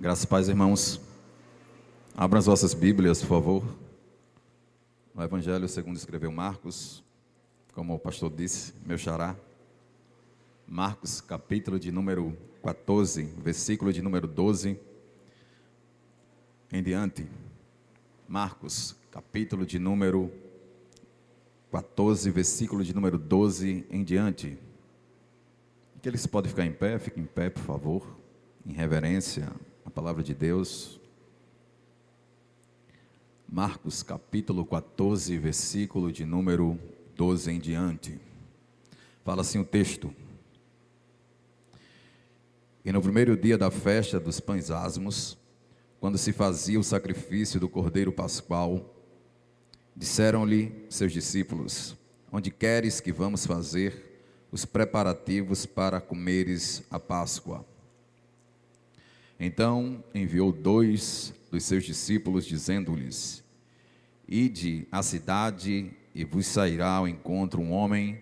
Graças e paz, irmãos. Abram as vossas Bíblias, por favor. No Evangelho segundo escreveu Marcos, como o pastor disse, meu xará. Marcos, capítulo de número 14, versículo de número 12 em diante. Marcos, capítulo de número 14, versículo de número 12 em diante. Aqueles que podem ficar em pé, fiquem em pé, por favor, em reverência à palavra de Deus. Marcos, capítulo 14, versículo de número 12 em diante. Fala assim o texto: E no primeiro dia da festa dos pães asmos, quando se fazia o sacrifício do cordeiro pascual, disseram-lhe seus discípulos: Onde queres que vamos fazer os preparativos para comeres a Páscoa? Então enviou 2 dos seus discípulos, dizendo-lhes: Ide à cidade e vos sairá ao encontro um homem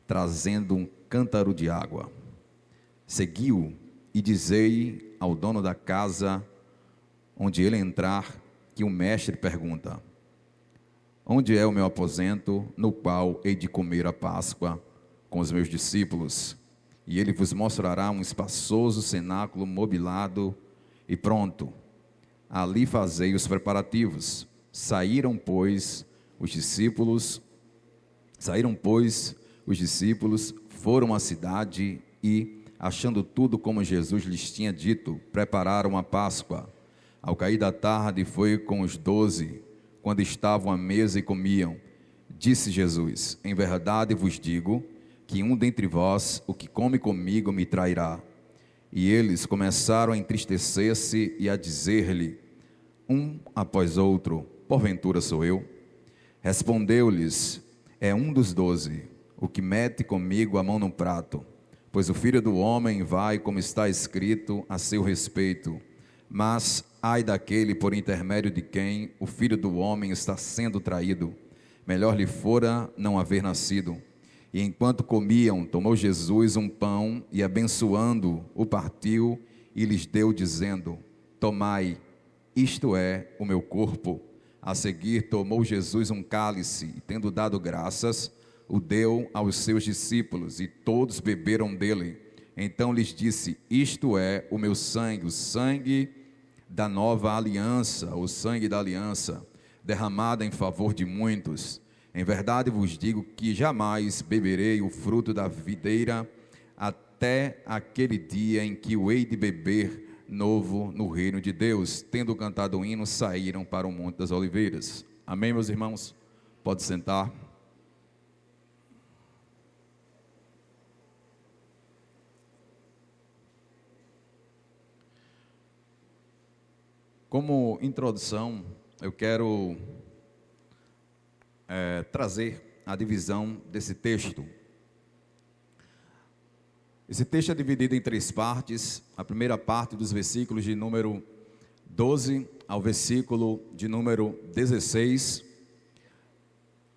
trazendo um cântaro de água. Segui-o e dizei ao dono da casa, onde ele entrar, que o mestre pergunta: Onde é o meu aposento, no qual hei de comer a Páscoa com os meus discípulos? E ele vos mostrará um espaçoso cenáculo mobilado e pronto. Ali fazei os preparativos. Saíram, pois, os discípulos, foram à cidade e, achando tudo como Jesus lhes tinha dito, prepararam a Páscoa. Ao cair da tarde, foi com os 12, quando estavam à mesa e comiam. Disse Jesus: Em verdade vos digo que um dentre vós, o que come comigo, me trairá. E eles começaram a entristecer-se e a dizer-lhe, um após outro: Porventura sou eu? Respondeu-lhes: É um dos 12, o que mete comigo a mão no prato. Pois o Filho do Homem vai, como está escrito, a seu respeito. Mas ai daquele por intermédio de quem o Filho do Homem está sendo traído. Melhor lhe fora não haver nascido. E enquanto comiam, tomou Jesus um pão e, abençoando, o partiu e lhes deu, dizendo: Tomai, isto é o meu corpo. A seguir tomou Jesus um cálice e, tendo dado graças, o deu aos seus discípulos, e todos beberam dele. Então lhes disse: Isto é o meu sangue, o sangue da nova aliança, o sangue da aliança, derramada em favor de muitos. Em verdade vos digo que jamais beberei o fruto da videira até aquele dia em que o hei de beber novo no reino de Deus. Tendo cantado o hino, saíram para o Monte das Oliveiras. Amém, meus irmãos? Pode sentar. Como introdução, eu quero trazer a divisão desse texto. Esse texto é dividido em 3 partes. A primeira parte dos versículos de número 12 ao versículo de número 16,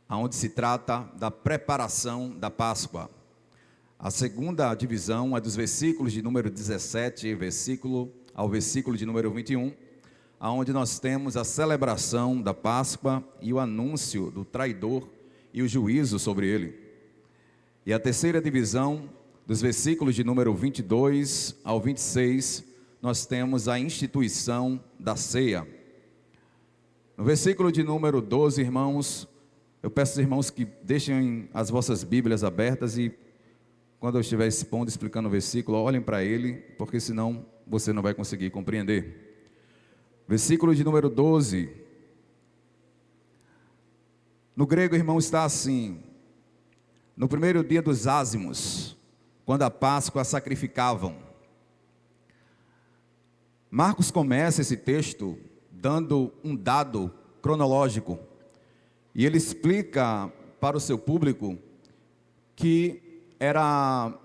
onde se trata da preparação da Páscoa. A segunda divisão é dos versículos de número 17 ao versículo de número 21, onde nós temos a celebração da Páscoa e o anúncio do traidor e o juízo sobre ele. E a terceira divisão, dos versículos de número 22 ao 26, nós temos a instituição da ceia. No versículo de número 12, irmãos, eu peço aos irmãos que deixem as vossas Bíblias abertas e, quando eu estiver expondo, explicando o versículo, olhem para ele, porque senão você não vai conseguir compreender. Versículo de número 12, no grego, irmão, está assim: No primeiro dia dos ázimos, quando a Páscoa sacrificavam. Marcos começa esse texto dando um dado cronológico, e ele explica para o seu público que era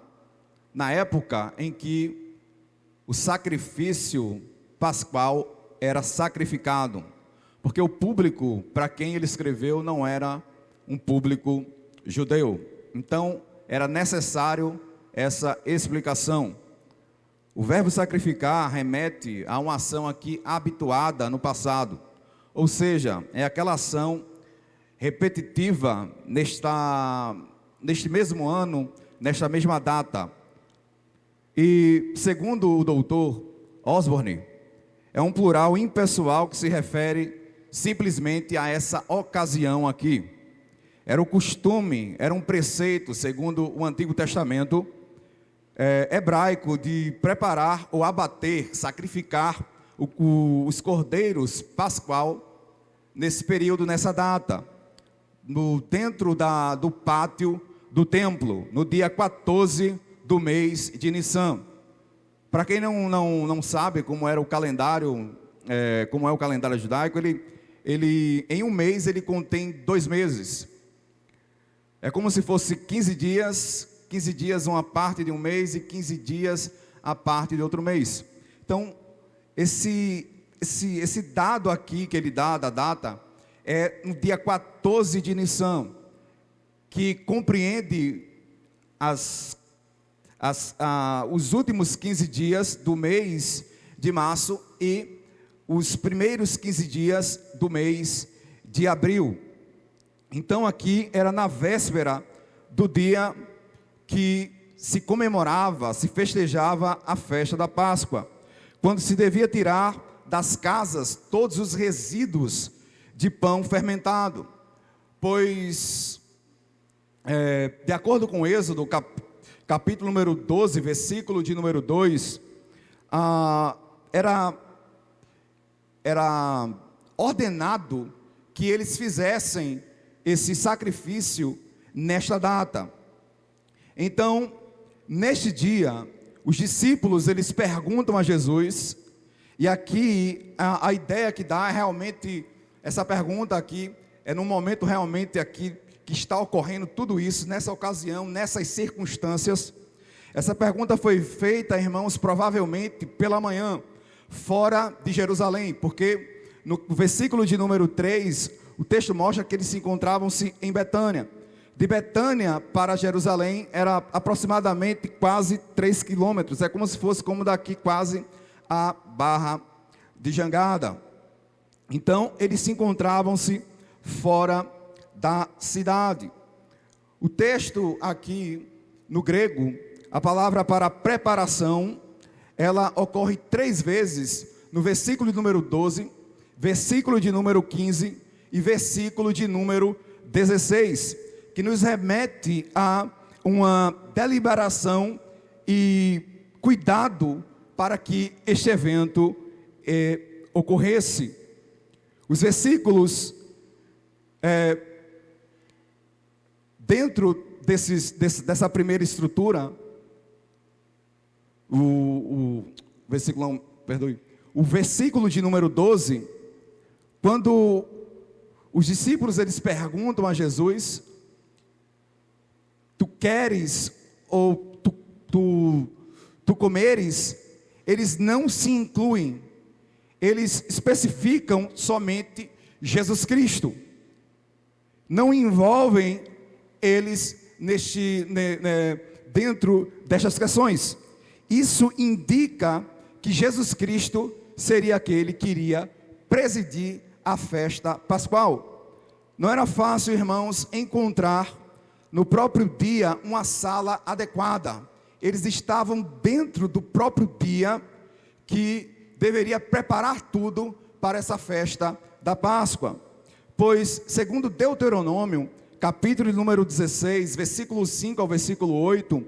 na época em que o sacrifício pascual era sacrificado, porque o público para quem ele escreveu não era um público judeu. Então era necessário essa explicação. O verbo sacrificar remete a uma ação aqui habituada no passado, ou seja, é aquela ação repetitiva neste mesmo ano, nesta mesma data. E segundo o doutor Osborne, é um plural impessoal que se refere simplesmente a essa ocasião aqui. Era o costume, era um preceito, segundo o Antigo Testamento hebraico, de preparar ou abater, sacrificar os cordeiros pascual nesse período, nessa data, dentro do pátio do templo, no dia 14 do mês de Nissan. Para quem não sabe como era o calendário, como é o calendário judaico, ele em um mês ele contém 2 meses. É como se fosse 15 dias uma parte de um mês e 15 dias a parte de outro mês. Então, esse dado aqui que ele dá da data é no dia 14 de Nissan, que compreende os últimos 15 dias do mês de março e os primeiros 15 dias do mês de abril. Então aqui era na véspera do dia que se comemorava, se festejava a festa da Páscoa, quando se devia tirar das casas todos os resíduos de pão fermentado, pois de acordo com Êxodo, capítulo número 12, versículo de número 2, era ordenado que eles fizessem esse sacrifício nesta data. Então, neste dia, os discípulos, eles perguntam a Jesus, e aqui a ideia que dá é realmente, essa pergunta aqui, é num momento realmente aqui, que está ocorrendo tudo isso, nessa ocasião, nessas circunstâncias. Essa pergunta foi feita, irmãos, provavelmente pela manhã, fora de Jerusalém, porque no versículo de número 3, o texto mostra que eles se encontravam-se em Betânia. De Betânia para Jerusalém era aproximadamente quase 3 quilômetros, é como se fosse como daqui quase a Barra de Jangada. Então, eles se encontravam-se fora da cidade. O texto aqui, no grego, a palavra para preparação, ela ocorre 3 vezes, no versículo de número 12, versículo de número 15 e versículo de número 16, que nos remete a uma deliberação e cuidado para que este evento ocorresse. Os versículos dentro dessa primeira estrutura, o versículo de número 12, quando os discípulos eles perguntam a Jesus: tu queres ou tu comeres? Eles não se incluem, eles especificam somente Jesus Cristo, não envolvem eles dentro destas questões. Isso indica que Jesus Cristo seria aquele que iria presidir a festa pascual. Não era fácil, irmãos, encontrar no próprio dia uma sala adequada. Eles estavam dentro do próprio dia que deveria preparar tudo para essa festa da Páscoa. Pois, segundo Deuteronômio, capítulo número 16, versículo 5 ao versículo 8,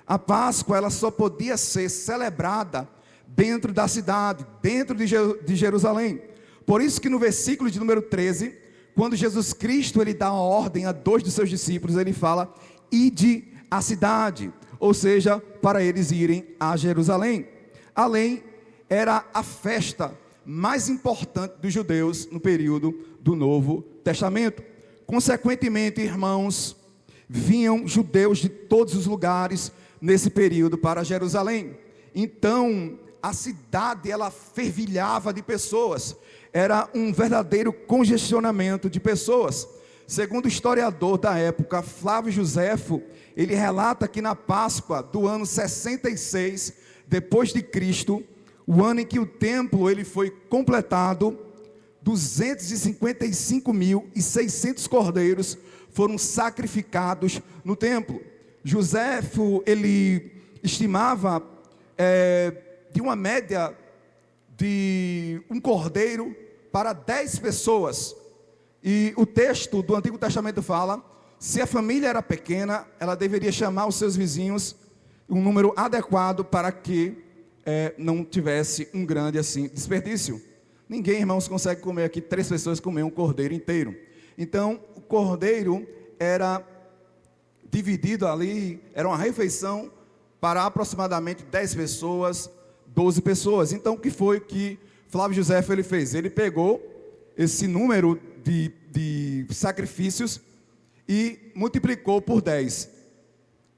a Páscoa ela só podia ser celebrada dentro da cidade, dentro de Jerusalém. Por isso que no versículo de número 13, quando Jesus Cristo ele dá uma ordem a 2 dos seus discípulos, ele fala: ide à cidade, ou seja, para eles irem a Jerusalém. Além, era a festa mais importante dos judeus no período do Novo Testamento. Consequentemente, irmãos, vinham judeus de todos os lugares nesse período para Jerusalém. Então, a cidade ela fervilhava de pessoas. Era um verdadeiro congestionamento de pessoas. Segundo o historiador da época, Flávio Joséfo, ele relata que na Páscoa do ano 66 depois de Cristo, o ano em que o templo ele foi completado, 255.600 cordeiros foram sacrificados no templo. Joséfo, ele estimava de uma média de um cordeiro para 10 pessoas. E o texto do Antigo Testamento fala, se a família era pequena, ela deveria chamar os seus vizinhos, um número adequado para que não tivesse um grande assim desperdício. Ninguém, irmãos, consegue comer aqui, 3 pessoas comer um cordeiro inteiro. Então, o cordeiro era dividido ali, era uma refeição para aproximadamente 10 pessoas, 12 pessoas. Então, o que foi que Flávio Joséfo ele fez? Ele pegou esse número de sacrifícios e multiplicou por 10.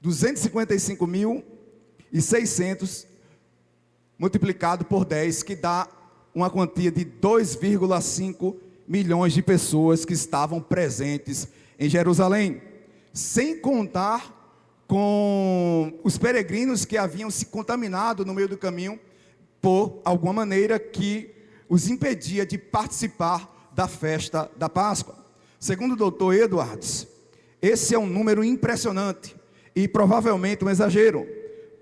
255.600 multiplicado por 10, que dá uma quantia de 2,5 milhões de pessoas que estavam presentes em Jerusalém, sem contar com os peregrinos que haviam se contaminado no meio do caminho, por alguma maneira que os impedia de participar da festa da Páscoa. Segundo o doutor Edwards, esse é um número impressionante e provavelmente um exagero,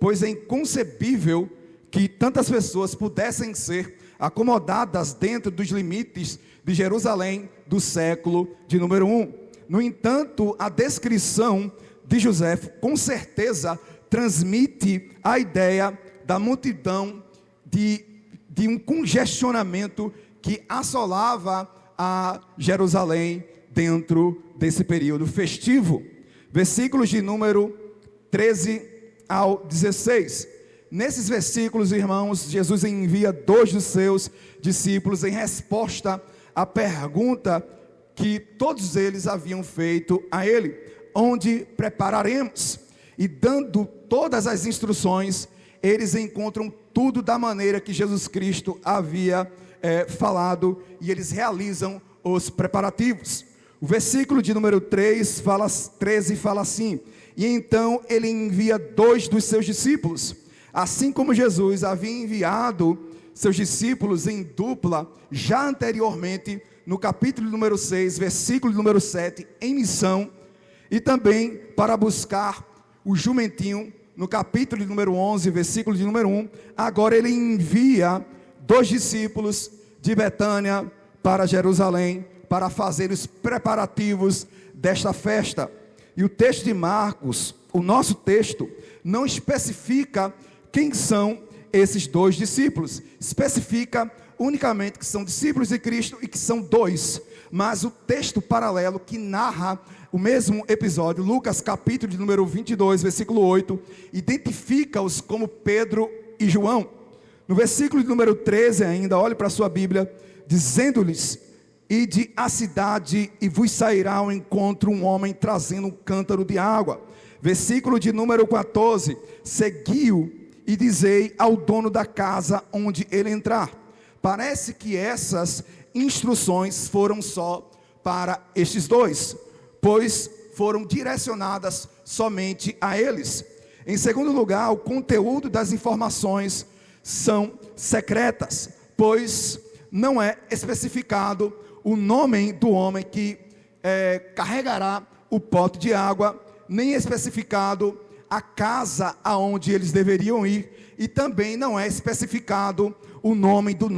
pois é inconcebível que tantas pessoas pudessem ser acomodadas dentro dos limites de Jerusalém do século de número 1. No entanto, a descrição de José com certeza transmite a ideia da multidão, de um congestionamento que assolava a Jerusalém dentro desse período festivo. Versículos de número 13 ao 16. Nesses versículos, irmãos, Jesus envia 2 dos seus discípulos em resposta à pergunta que todos eles haviam feito a ele: onde prepararemos? E dando todas as instruções, eles encontram tudo da maneira que Jesus Cristo havia falado, e eles realizam os preparativos. O versículo de número 13 fala assim: e então ele envia 2 dos seus discípulos, assim como Jesus havia enviado seus discípulos em dupla, já anteriormente, no capítulo número 6, versículo número 7, em missão, e também para buscar o jumentinho, no capítulo número 11, versículo de número 1, agora ele envia 2 discípulos de Betânia para Jerusalém, para fazer os preparativos desta festa. E o texto de Marcos, o nosso texto, não especifica quem são esses 2 discípulos, especifica unicamente que são discípulos de Cristo e que são 2, mas o texto paralelo que narra o mesmo episódio, Lucas capítulo de número 22, versículo 8, identifica-os como Pedro e João. No versículo de número 13 ainda, olhe para a sua Bíblia, dizendo-lhes: ide à cidade e vos sairá ao encontro um homem trazendo um cântaro de água. Versículo de número 14, seguiu e dizei ao dono da casa onde ele entrar. Parece que essas instruções foram só para estes 2, pois foram direcionadas somente a eles. Em segundo lugar, o conteúdo das informações são secretas, pois não é especificado o nome do homem que carregará o pote de água, nem é especificado a casa aonde eles deveriam ir, e também não é especificado o nome do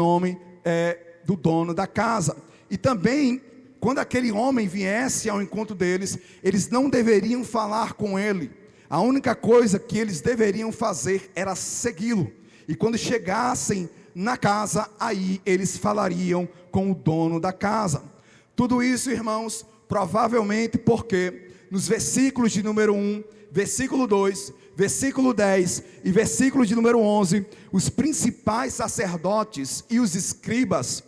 dono da casa. E também, quando aquele homem viesse ao encontro deles, eles não deveriam falar com ele. A única coisa que eles deveriam fazer era segui-lo. E quando chegassem na casa, aí eles falariam com o dono da casa. Tudo isso, irmãos, provavelmente porque nos versículos de número 1, versículo 2, versículo 10 e versículo de número 11, os principais sacerdotes e os escribas,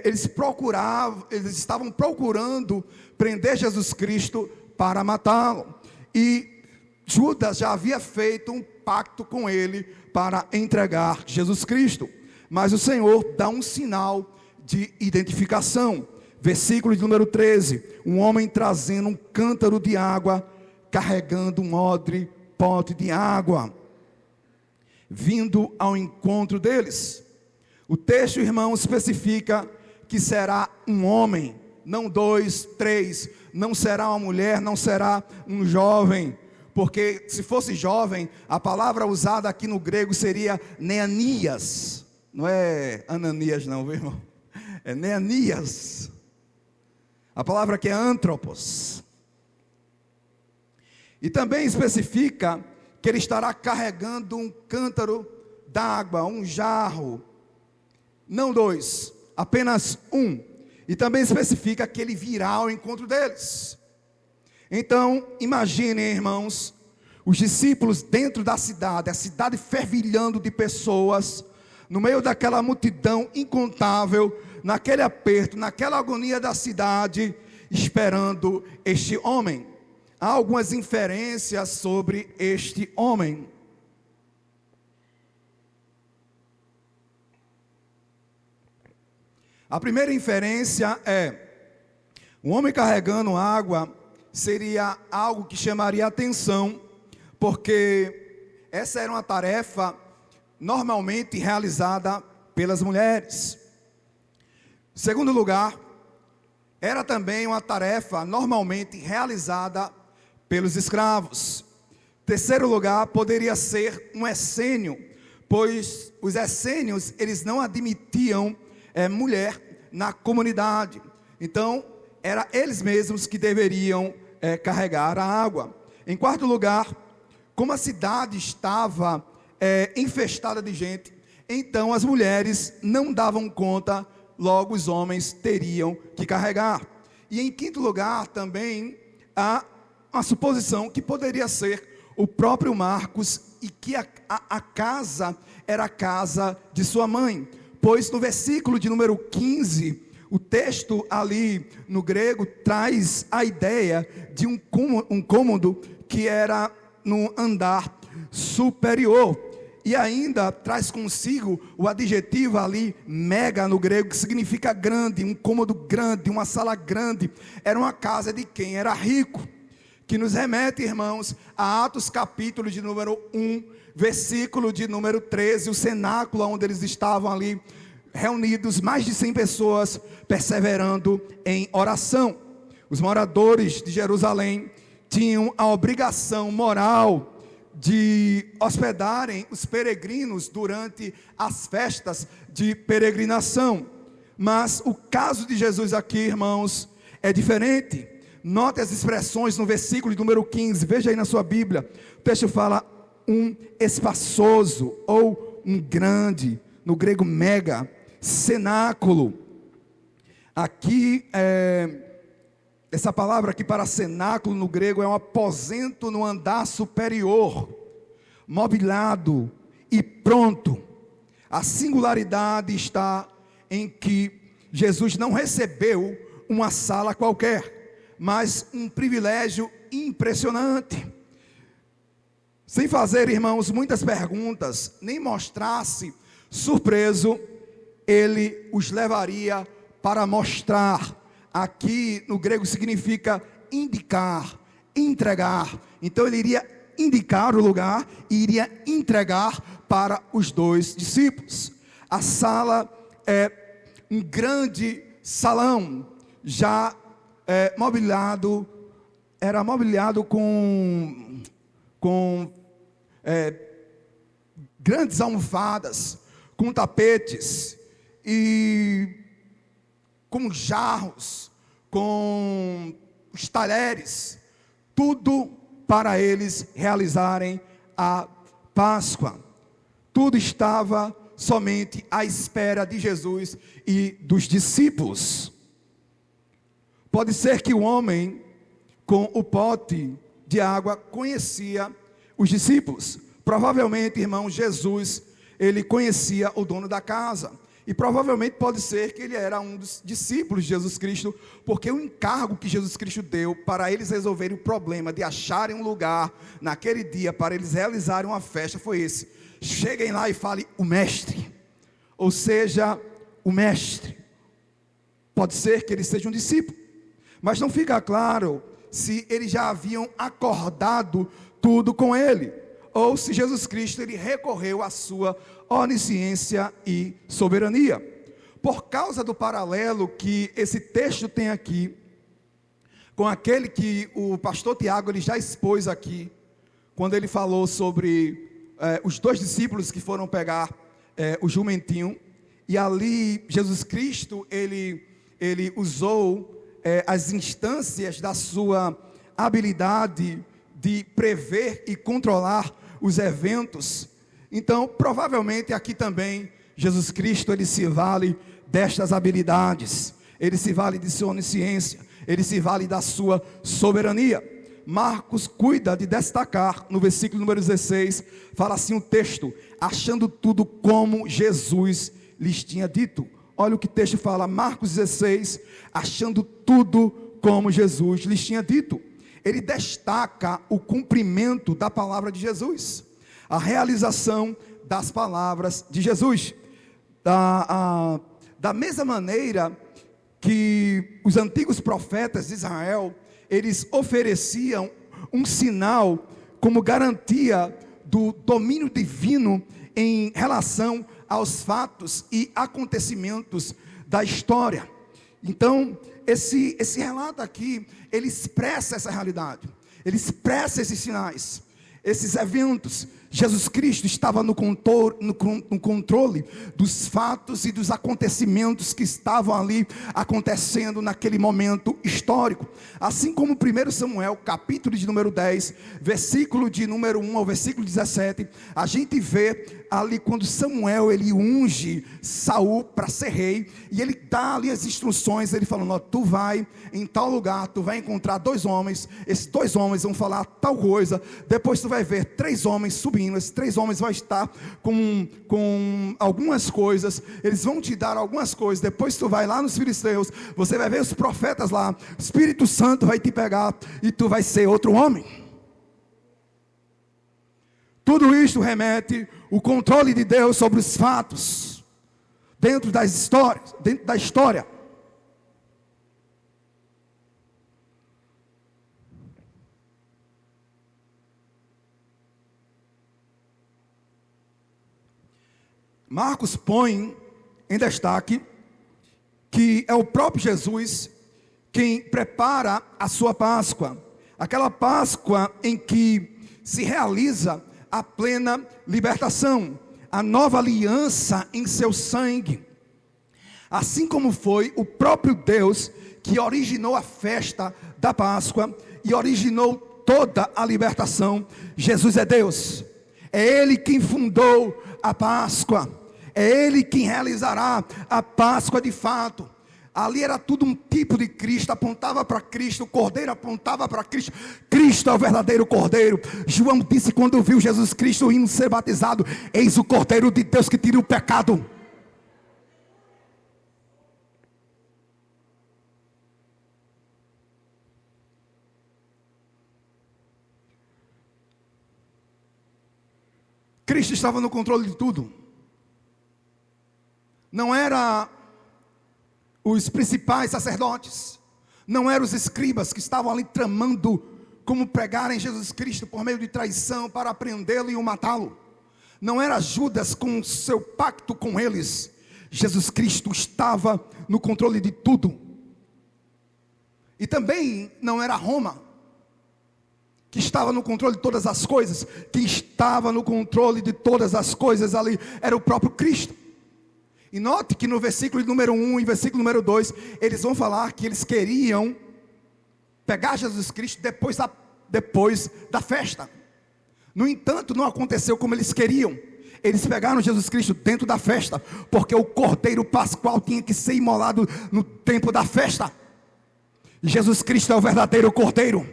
eles estavam procurando prender Jesus Cristo para matá-lo. E Judas já havia feito um pacto com ele para entregar Jesus Cristo. Mas o Senhor dá um sinal de identificação. Versículo de número 13, um homem trazendo um cântaro de água, carregando um odre, pote de água. vindo ao encontro deles. O texto, irmãos, especifica que será um homem, não 2, 3, não será uma mulher, não será um jovem, porque se fosse jovem, a palavra usada aqui no grego seria Neanias, não é Ananias não, viu, irmão? É Neanias. A palavra aqui é antropos. E também especifica que ele estará carregando um cântaro d'água, um jarro, não 2, apenas um. E também especifica que ele virá ao encontro deles. Então, imaginem, irmãos, os discípulos dentro da cidade, a cidade fervilhando de pessoas, no meio daquela multidão incontável, naquele aperto, naquela agonia da cidade, esperando este homem. Há algumas inferências sobre este homem. A primeira inferência é: um homem carregando água seria algo que chamaria atenção, porque essa era uma tarefa normalmente realizada pelas mulheres. Segundo lugar, era também uma tarefa normalmente realizada pelos escravos. Terceiro lugar, poderia ser um essênio, pois os essênios, eles não admitiam mulher na comunidade. Então, era eles mesmos que deveriam carregar a água. Em quarto lugar, como a cidade estava infestada de gente, então as mulheres não davam conta, logo os homens teriam que carregar. E em quinto lugar também há uma suposição que poderia ser o próprio Marcos, e que a casa era a casa de sua mãe, pois no versículo de número 15, o texto ali no grego traz a ideia de um cômodo que era no andar superior. E ainda traz consigo o adjetivo ali, mega no grego, que significa grande, um cômodo grande, uma sala grande. Era uma casa de quem era rico, que nos remete, irmãos, a Atos capítulo de número 1, versículo de número 13, o cenáculo onde eles estavam ali, reunidos, mais de 100 pessoas, perseverando em oração. Os moradores de Jerusalém tinham a obrigação moral de hospedarem os peregrinos durante as festas de peregrinação. Mas o caso de Jesus aqui, irmãos, é diferente. Note as expressões no versículo de número 15, veja aí na sua Bíblia. O texto fala um espaçoso ou um grande, no grego mega, cenáculo. Aqui, essa palavra aqui para cenáculo no grego é um aposento no andar superior, mobiliado e pronto. A singularidade está em que Jesus não recebeu uma sala qualquer, mas um privilégio impressionante. Sem fazer, irmãos, muitas perguntas, nem mostrar-se surpreso, ele os levaria para mostrar. Aqui no grego significa indicar, entregar. Então ele iria indicar o lugar e iria entregar para os dois discípulos. A sala é um grande salão, já mobiliado, era mobiliado com grandes almofadas, com tapetes e com jarros, com os talheres, tudo para eles realizarem a Páscoa. Tudo estava somente à espera de Jesus e dos discípulos. Pode ser que o homem com o pote de água conhecia os discípulos. Provavelmente, irmão, Jesus, ele conhecia o dono da casa. E provavelmente pode ser que ele era um dos discípulos de Jesus Cristo, porque o encargo que Jesus Cristo deu para eles resolverem o problema de acharem um lugar naquele dia para eles realizarem uma festa foi esse: cheguem lá e falem o mestre, ou seja, o mestre. Pode ser que ele seja um discípulo, mas não fica claro se eles já haviam acordado tudo com ele, ou se Jesus Cristo ele recorreu à sua onisciência e soberania. Por causa do paralelo que esse texto tem aqui, com aquele que o pastor Tiago ele já expôs aqui, quando ele falou sobre os dois discípulos que foram pegar o jumentinho, e ali Jesus Cristo ele usou as instâncias da sua habilidade de prever e controlar os eventos. Então, provavelmente aqui também Jesus Cristo ele se vale destas habilidades, ele se vale de sua onisciência, ele se vale da sua soberania. Marcos cuida de destacar no versículo número 16, fala assim o texto: achando tudo como Jesus lhes tinha dito. Olha o que o texto fala, Marcos 16, achando tudo como Jesus lhes tinha dito. Ele destaca o cumprimento da palavra de Jesus, a realização das palavras de Jesus. Da mesma maneira que os antigos profetas de Israel, eles ofereciam um sinal como garantia do domínio divino em relação aos fatos e acontecimentos da história. Então, esse relato aqui, ele expressa essa realidade, ele expressa esses sinais, esses eventos. Jesus Cristo estava no controle dos fatos e dos acontecimentos que estavam ali acontecendo naquele momento histórico. Assim como 1 Samuel, capítulo de número 10, versículo de número 1 ao versículo 17, a gente vê ali quando Samuel ele unge Saul para ser rei, e ele dá ali as instruções, ele falando: tu vai em tal lugar, tu vai encontrar 2 homens, esses 2 homens vão falar tal coisa, depois tu vai ver 3 homens subindo, esses 3 homens vão estar com algumas coisas, eles vão te dar algumas coisas, depois tu vai lá nos filisteus, você vai ver os profetas lá, o Espírito Santo vai te pegar, e tu vai ser outro homem. Tudo isto remete o controle de Deus sobre os fatos, dentro da história. Marcos põe em destaque que é o próprio Jesus quem prepara a sua Páscoa, aquela Páscoa em que se realiza a plena libertação, a nova aliança em seu sangue. Assim como foi o próprio Deus que originou a festa da Páscoa e originou toda a libertação, Jesus é Deus, é Ele quem fundou a Páscoa, é Ele quem realizará a Páscoa de fato. Ali era tudo um tipo de Cristo, apontava para Cristo, o Cordeiro apontava para Cristo. Cristo é o verdadeiro Cordeiro. João disse quando viu Jesus Cristo indo ser batizado: eis o Cordeiro de Deus que tira o pecado. Cristo estava no controle de tudo. Não era os principais sacerdotes, não eram os escribas que estavam ali tramando como pregarem Jesus Cristo por meio de traição para prendê-lo e o matá-lo. Não era Judas com seu pacto com eles. Jesus Cristo estava no controle de tudo. E também não era Roma que estava no controle de todas as coisas. Quem estava no controle de todas as coisas ali era o próprio Cristo. E note que no versículo número 1 e versículo número 2, eles vão falar que eles queriam pegar Jesus Cristo depois da festa. No entanto, não aconteceu como eles queriam. Eles pegaram Jesus Cristo dentro da festa, porque o Cordeiro Pascual tinha que ser imolado no tempo da festa. Jesus Cristo é o verdadeiro Cordeiro.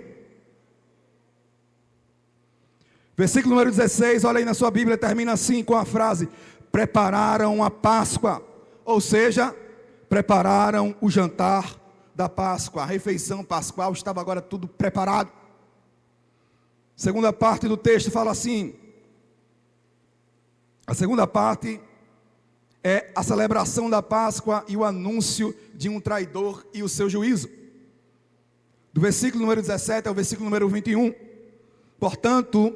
Versículo número 16, olha aí na sua Bíblia, termina assim com a frase: prepararam a Páscoa, ou seja, prepararam o jantar da Páscoa, a refeição pascual estava agora tudo preparado. Segunda parte do texto fala assim, a segunda parte é a celebração da Páscoa e o anúncio de um traidor e o seu juízo. Do versículo número 17 ao versículo número 21, portanto,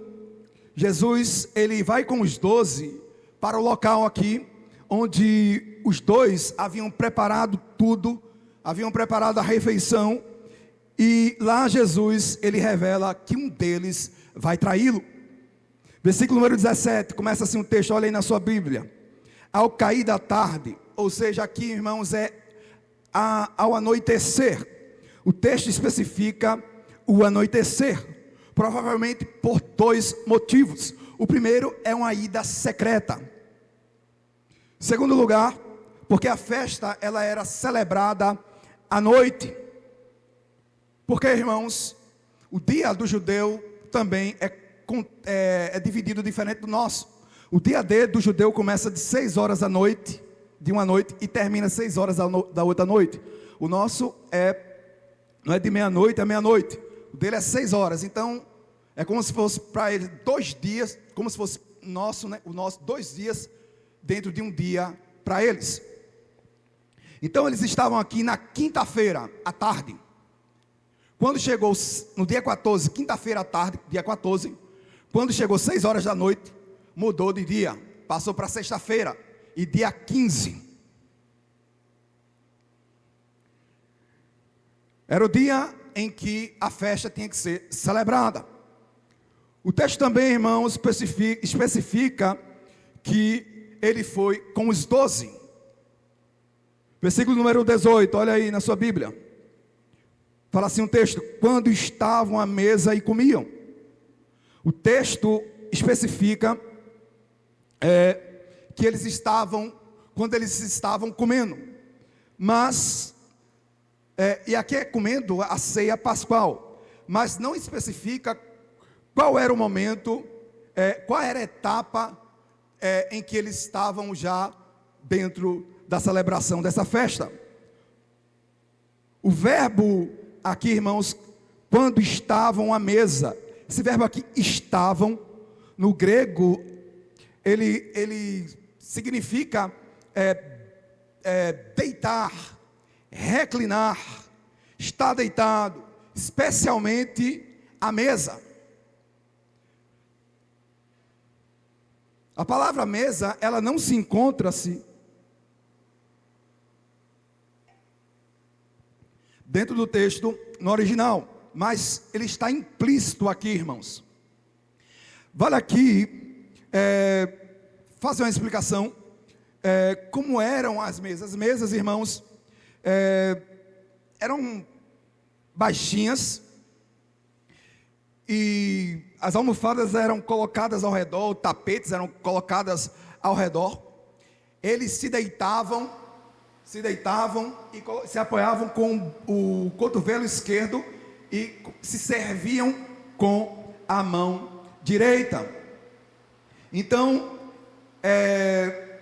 Jesus, ele vai com os 12 para o local aqui, onde os dois haviam preparado tudo, haviam preparado a refeição, e lá Jesus, ele revela que um deles vai traí-lo. Versículo número 17, começa assim o texto, olha aí na sua Bíblia. Ao cair da tarde, ou seja, aqui, irmãos, ao anoitecer. O texto especifica o anoitecer, provavelmente por dois motivos. O primeiro é uma ida secreta. Segundo lugar, porque a festa ela era celebrada à noite. Porque, irmãos, o dia do judeu também é dividido diferente do nosso. O dia D do judeu começa de 6 horas da noite, de uma noite, e termina 6 horas da outra noite. O nosso não é de meia-noite a meia-noite. O dele é 6 horas. Então, é como se fosse para ele 2 dias, como se fosse o nosso 2 dias dentro de um dia para eles. Então, eles estavam aqui na quinta-feira, à tarde. Quando chegou no dia 14, quinta-feira à tarde, dia 14, quando chegou 6 horas da noite, mudou de dia, passou para sexta-feira, e dia 15. Era o dia em que a festa tinha que ser celebrada. O texto também, irmãos, especifica que ele foi com os 12. Versículo número 18, olha aí na sua Bíblia. Fala assim um texto, quando estavam à mesa e comiam. O texto especifica que eles estavam, quando eles estavam comendo. Mas, e aqui é comendo a ceia pascual. Mas não especifica qual era o momento, qual era a etapa em que eles estavam já dentro da celebração dessa festa. O verbo aqui, irmãos, quando estavam à mesa, esse verbo aqui, estavam, no grego, ele significa deitar, reclinar, estar deitado, especialmente à mesa. A palavra mesa, ela não se encontra-se dentro do texto no original, mas ele está implícito aqui, irmãos. Vale aqui fazer uma explicação como eram as mesas. As mesas, irmãos, eram baixinhas e as almofadas eram colocadas ao redor, tapetes eram colocadas ao redor. Eles se deitavam e se apoiavam com o cotovelo esquerdo e se serviam com a mão direita. Então, é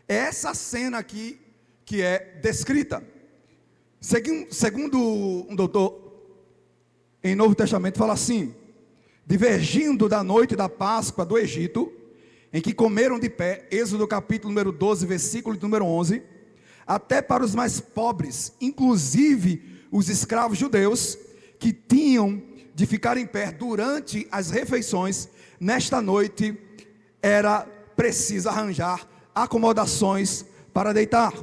essa cena aqui que é descrita. Segundo um doutor em Novo Testamento, fala assim: divergindo da noite da Páscoa do Egito, em que comeram de pé, Êxodo capítulo número 12, versículo número 11, até para os mais pobres, inclusive os escravos judeus, que tinham de ficar em pé durante as refeições, nesta noite era preciso arranjar acomodações para deitar.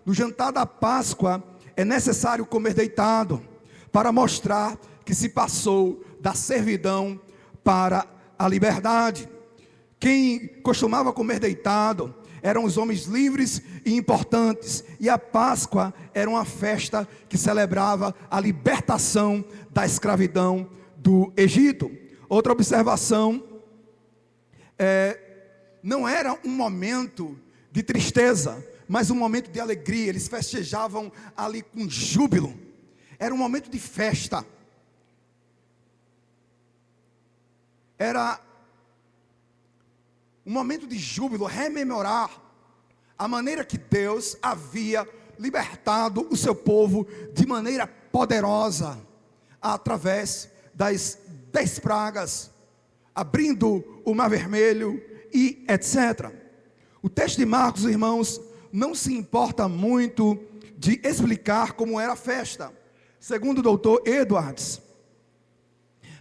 No jantar da Páscoa é necessário comer deitado, para mostrar que se passou da servidão para a liberdade. Quem costumava comer deitado eram os homens livres e importantes, e a Páscoa era uma festa que celebrava a libertação da escravidão do Egito. Outra observação, não era um momento de tristeza, mas um momento de alegria. Eles festejavam ali com júbilo, era um momento de festa, era um momento de júbilo, rememorar a maneira que Deus havia libertado o seu povo de maneira poderosa, através das 10 pragas, abrindo o mar vermelho e etc. O texto de Marcos, irmãos, não se importa muito de explicar como era a festa, segundo o doutor Edwards,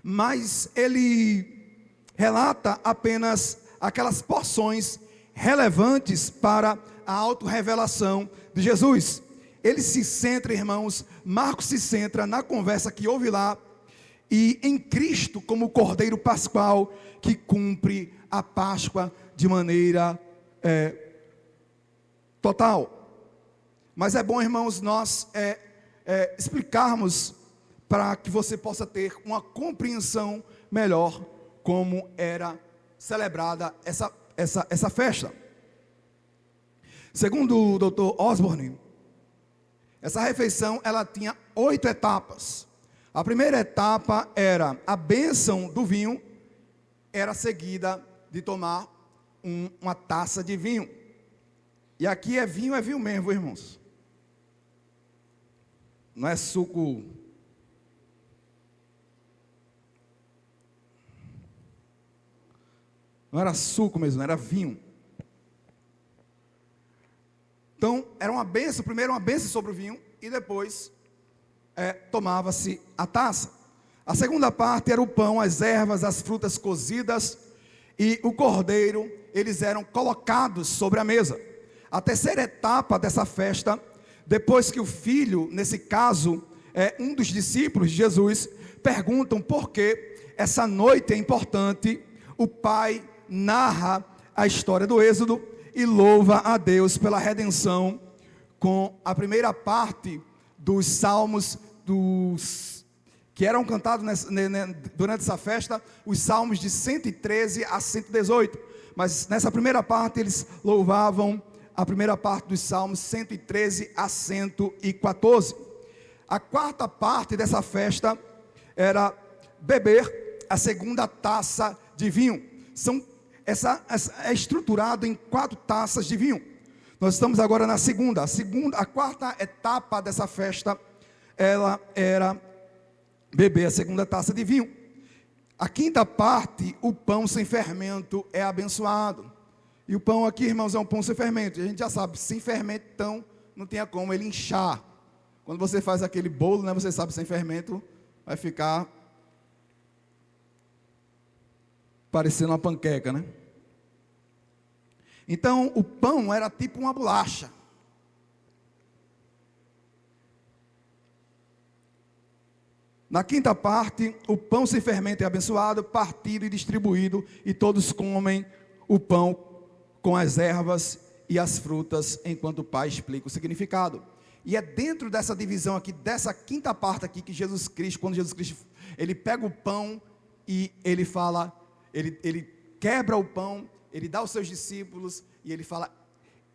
mas ele relata apenas aquelas porções relevantes para a autorrevelação de Jesus. Ele se centra, irmãos, Marcos se centra na conversa que houve lá e em Cristo como o Cordeiro Pascual que cumpre a Páscoa de maneira total. Mas é bom, irmãos, nós explicarmos para que você possa ter uma compreensão melhor como era celebrada essa festa. Segundo o Dr. Osborne, essa refeição ela tinha 8 etapas. A primeira etapa era a bênção do vinho, era seguida de tomar uma taça de vinho. E aqui é vinho mesmo, irmãos. Não é suco. Não era suco mesmo, era vinho. Então, era uma bênção, primeiro uma bênção sobre o vinho, e depois tomava-se a taça. A segunda parte era o pão, as ervas, as frutas cozidas, e o cordeiro, eles eram colocados sobre a mesa. A terceira etapa dessa festa, depois que o filho, nesse caso, um dos discípulos de Jesus, perguntam por que essa noite é importante, o pai narra a história do Êxodo e louva a Deus pela redenção com a primeira parte dos salmos que eram cantados durante essa festa, os salmos de 113 a 118. Mas nessa primeira parte eles louvavam a primeira parte dos salmos 113 a 114. A quarta parte dessa festa era beber a segunda taça de vinho. Essa é estruturado em 4 taças de vinho. Nós estamos agora na segunda. A quarta etapa dessa festa, ela era beber a segunda taça de vinho. A quinta parte, o pão sem fermento é abençoado. E o pão aqui, irmãos, é um pão sem fermento. E a gente já sabe, sem fermento, então, não tinha como ele inchar. Quando você faz aquele bolo, né, você sabe, sem fermento, vai ficar parecendo uma panqueca, né? Então, o pão era tipo uma bolacha. Na quinta parte, o pão sem fermento é abençoado, partido e distribuído, e todos comem o pão com as ervas e as frutas, enquanto o pai explica o significado. E é dentro dessa divisão aqui, dessa quinta parte aqui, que Jesus Cristo, quando Jesus Cristo, ele pega o pão e ele fala, ele quebra o pão, ele dá aos seus discípulos e ele fala,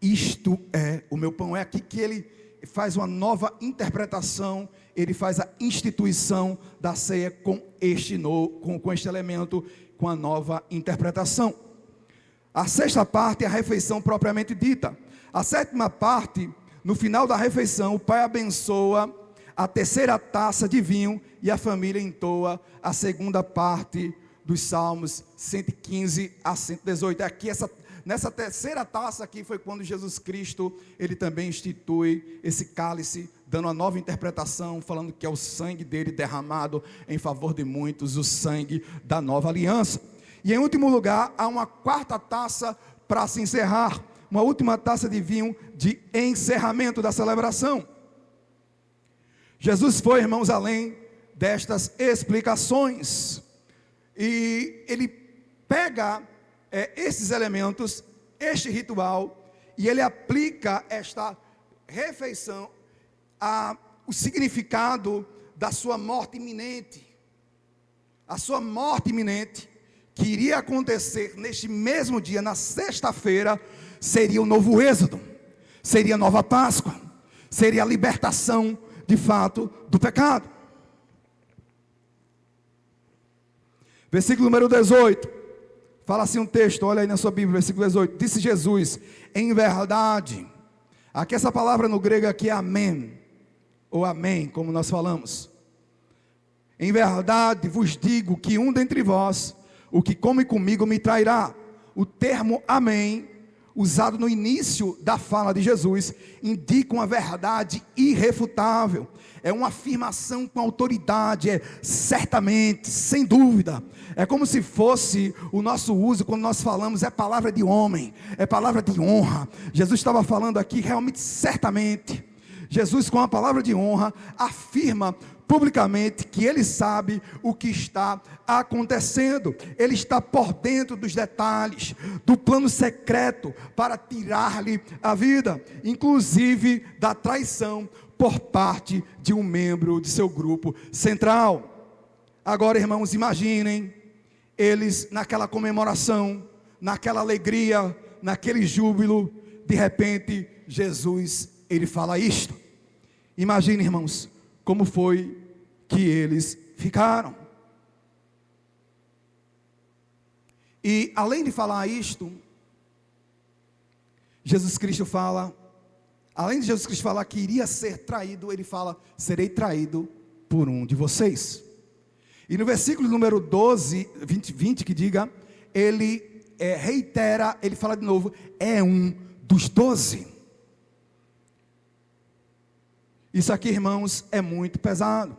isto é o meu pão. É aqui que ele faz uma nova interpretação, ele faz a instituição da ceia com este elemento, com a nova interpretação. A sexta parte é a refeição propriamente dita. A sétima parte, no final da refeição, o pai abençoa a terceira taça de vinho e a família entoa a segunda parte dos salmos 115 a 118. Aqui, nessa terceira taça aqui, foi quando Jesus Cristo, ele também institui esse cálice, dando uma nova interpretação, falando que é o sangue dele derramado em favor de muitos, o sangue da nova aliança. E em último lugar, há uma quarta taça para se encerrar, uma última taça de vinho de encerramento da celebração. Jesus foi, irmãos, além destas explicações, e ele pega esses elementos, este ritual, e ele aplica esta refeição o significado da sua morte iminente. A sua morte iminente, que iria acontecer neste mesmo dia, na sexta-feira, seria o novo êxodo, seria a nova Páscoa, seria a libertação, de fato, do pecado. Versículo número 18, fala assim um texto, olha aí na sua Bíblia, versículo 18, disse Jesus, em verdade, aqui essa palavra no grego aqui é amém, ou amém, como nós falamos, em verdade vos digo que um dentre vós, o que come comigo me trairá. O termo amém, usado no início da fala de Jesus, indica uma verdade irrefutável. É uma afirmação com autoridade, é certamente, sem dúvida. É como se fosse o nosso uso quando nós falamos, é palavra de homem, é palavra de honra. Jesus estava falando aqui realmente certamente. Jesus, com a palavra de honra, afirma publicamente que ele sabe o que está acontecendo. Ele está por dentro dos detalhes do plano secreto para tirar-lhe a vida, inclusive da traição por parte de um membro de seu grupo central. Agora, irmãos, imaginem eles naquela comemoração, naquela alegria, naquele júbilo. De repente, Jesus, ele fala isto. Imagine, irmãos, como foi que eles ficaram. E além de falar isto, Jesus Cristo fala, além de Jesus Cristo falar que iria ser traído, ele fala, serei traído por um de vocês. E no versículo número 12, 20, que diga, ele reitera, ele fala de novo, é um dos 12. Isso aqui, irmãos, é muito pesado.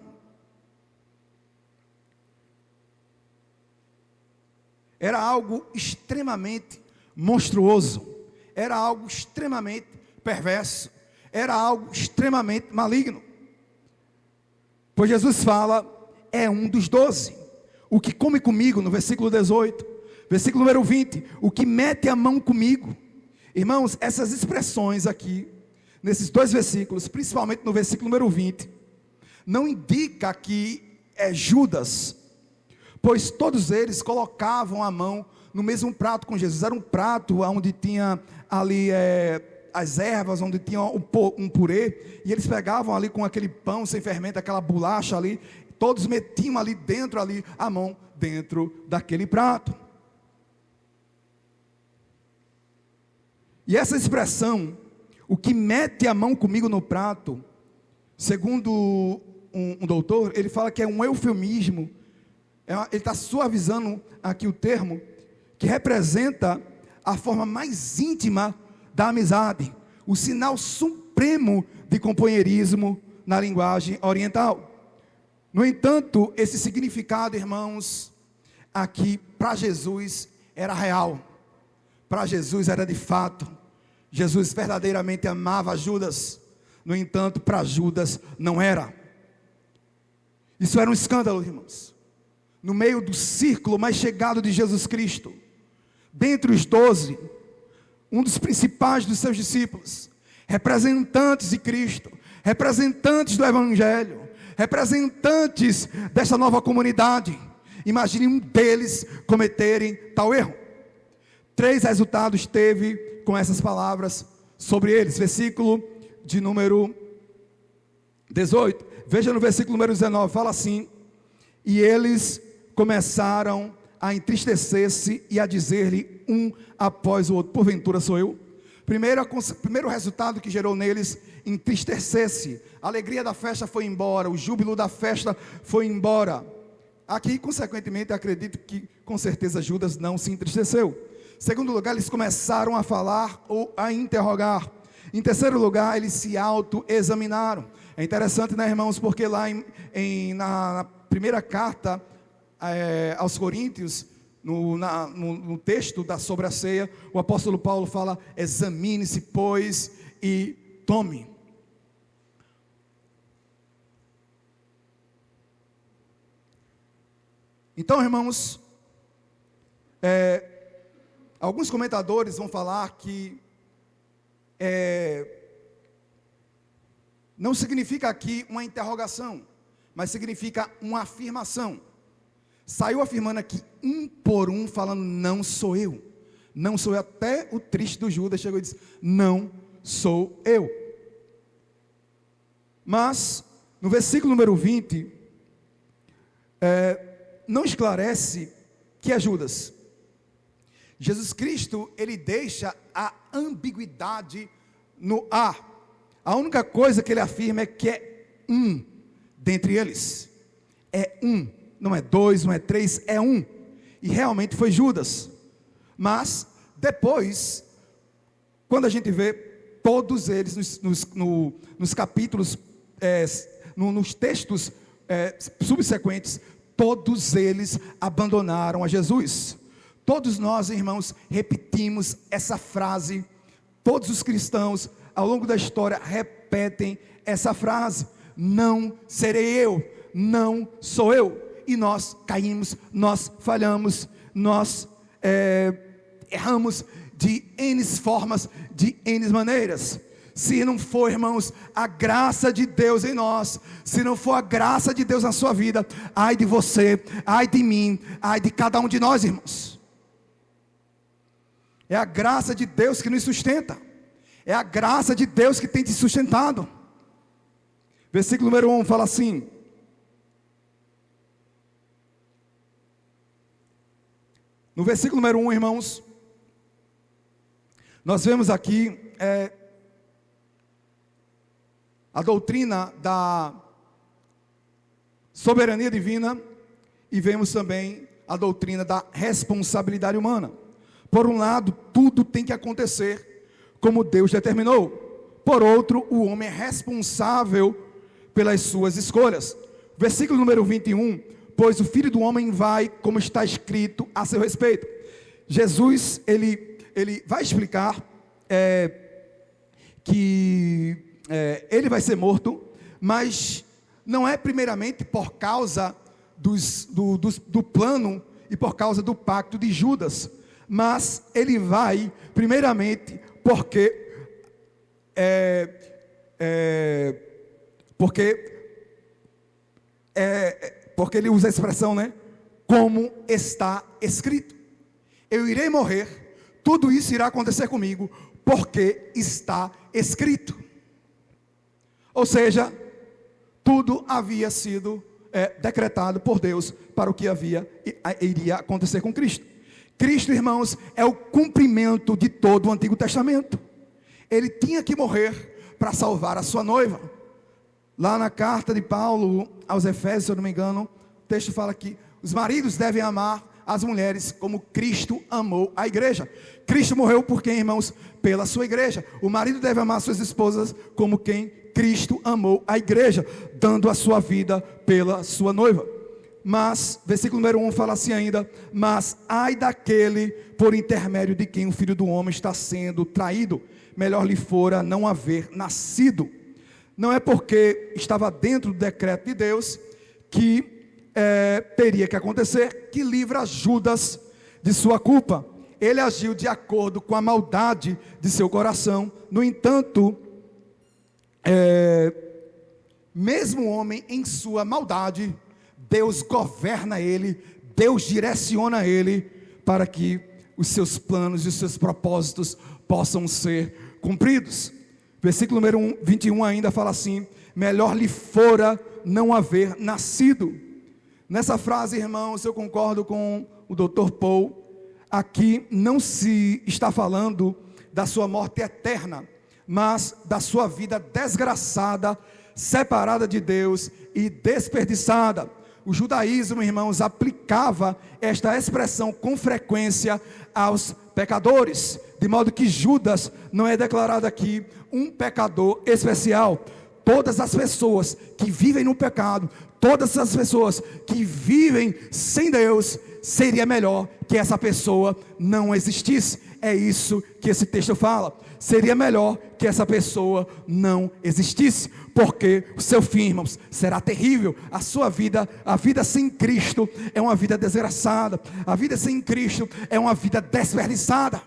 Era algo extremamente monstruoso. Era algo extremamente perverso. Era algo extremamente maligno. Pois Jesus fala, é um dos 12. O que come comigo, no versículo 18. Versículo número 20. O que mete a mão comigo. Irmãos, essas expressões aqui, nesses dois versículos, principalmente no versículo número 20, não indica que é Judas, pois todos eles colocavam a mão no mesmo prato com Jesus. Era um prato onde tinha ali as ervas, onde tinha um purê, e eles pegavam ali com aquele pão sem fermento, aquela bolacha ali, todos metiam ali dentro, ali a mão dentro daquele prato. E essa expressão, o que mete a mão comigo no prato, segundo um doutor, ele fala que é um eufemismo, ele está suavizando aqui o termo, que representa a forma mais íntima da amizade, o sinal supremo de companheirismo na linguagem oriental. No entanto, esse significado, irmãos, aqui para Jesus era real, para Jesus era de fato. Jesus verdadeiramente amava Judas, no entanto, para Judas não era. Isso era um escândalo, irmãos. No meio do círculo mais chegado de Jesus Cristo, dentre os 12, um dos principais dos seus discípulos, representantes de Cristo, representantes do Evangelho, representantes dessa nova comunidade, imagine um deles cometerem tal erro. 3 resultados teve com essas palavras sobre eles. Versículo de número 18, veja no versículo número 19, fala assim: e eles começaram a entristecer-se e a dizer-lhe um após o outro, porventura sou eu? Primeiro resultado que gerou neles, entristecer-se. A alegria da festa foi embora, o júbilo da festa foi embora. Aqui, consequentemente, acredito que com certeza Judas não se entristeceu. Segundo lugar, eles começaram a falar ou a interrogar. Em terceiro lugar, eles se autoexaminaram. É interessante, né, irmãos, porque lá na primeira carta aos Coríntios, no texto sobre a ceia, o apóstolo Paulo fala: examine-se, pois, e tome. Então, irmãos, alguns comentadores vão falar que não significa aqui uma interrogação, mas significa uma afirmação. Saiu afirmando aqui, um por um, falando: não sou eu. Não sou eu. Até o triste do Judas chegou e disse: não sou eu. Mas, no versículo número 20, não esclarece que é Judas. Jesus Cristo, ele deixa a ambiguidade no ar. A única coisa que ele afirma é que é um dentre eles. É um, não é 2, não é 3, é um. E realmente foi Judas. Mas depois, quando a gente vê todos eles nos capítulos, nos textos subsequentes, todos eles abandonaram a Jesus. Todos nós, irmãos, repetimos essa frase. Todos os cristãos, ao longo da história, repetem essa frase: não serei eu, não sou eu. E nós caímos, nós falhamos, nós erramos de N formas, de N maneiras. Se não for, irmãos, a graça de Deus em nós, se não for a graça de Deus na sua vida, ai de você, ai de mim, ai de cada um de nós, irmãos. É a graça de Deus que nos sustenta, é a graça de Deus que tem te sustentado. Versículo número 1 fala assim: no versículo número 1, irmãos, nós vemos aqui a doutrina da soberania divina, e vemos também a doutrina da responsabilidade humana. Por um lado, tudo tem que acontecer como Deus determinou. Por outro, o homem é responsável pelas suas escolhas. Versículo número 21, pois o Filho do Homem vai, como está escrito a seu respeito. Jesus, ele vai explicar que ele vai ser morto, mas não é primeiramente por causa do plano e por causa do pacto de Judas, mas ele vai primeiramente porque ele usa a expressão, como está escrito. Eu irei morrer, tudo isso irá acontecer comigo, porque está escrito. Ou seja, tudo havia sido decretado por Deus para o que iria acontecer com Cristo. Cristo, irmãos, é o cumprimento de todo o Antigo Testamento. Ele tinha que morrer para salvar a sua noiva. Lá na carta de Paulo aos Efésios, se eu não me engano, o texto fala que os maridos devem amar as mulheres como Cristo amou a igreja. Cristo morreu por quem, irmãos? Pela sua igreja. O marido deve amar suas esposas como quem Cristo amou a igreja, dando a sua vida pela sua noiva. Mas, versículo número 1 fala assim ainda: mas ai daquele por intermédio de quem o Filho do Homem está sendo traído, melhor lhe fora não haver nascido. Não é porque estava dentro do decreto de Deus que teria que acontecer, que livra Judas de sua culpa. Ele agiu de acordo com a maldade de seu coração. No entanto, mesmo o homem em sua maldade, Deus governa ele, Deus direciona ele para que os seus planos e os seus propósitos possam ser cumpridos. Versículo número 21 ainda fala assim: melhor lhe fora não haver nascido. Nessa frase, irmãos, eu concordo com o Dr. Paul. Aqui não se está falando da sua morte eterna, mas da sua vida desgraçada, separada de Deus e desperdiçada. O judaísmo, irmãos, aplicava esta expressão com frequência aos pecadores, de modo que Judas não é declarado aqui um pecador especial. Todas as pessoas que vivem no pecado, todas as pessoas que vivem sem Deus, seria melhor que essa pessoa não existisse. É isso que esse texto fala. Seria melhor que essa pessoa não existisse, porque o seu fim, irmãos, será terrível. A sua vida, a vida sem Cristo é uma vida desgraçada. A vida sem Cristo é uma vida desperdiçada.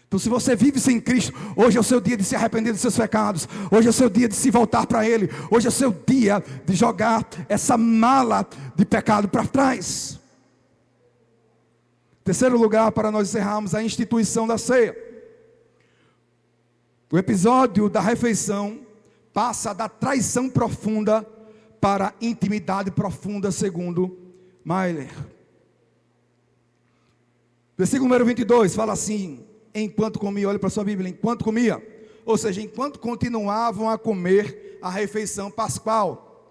Então, se você vive sem Cristo, hoje é o seu dia de se arrepender dos seus pecados. Hoje é o seu dia de se voltar para Ele. Hoje é o seu dia de jogar essa mala de pecado para trás. Terceiro lugar, para nós encerrarmos, a instituição da ceia. O episódio da refeição passa da traição profunda para a intimidade profunda, segundo Mailer. Versículo número 22 fala assim: enquanto comia, olha para a sua Bíblia, enquanto comia, ou seja, enquanto continuavam a comer a refeição pascual.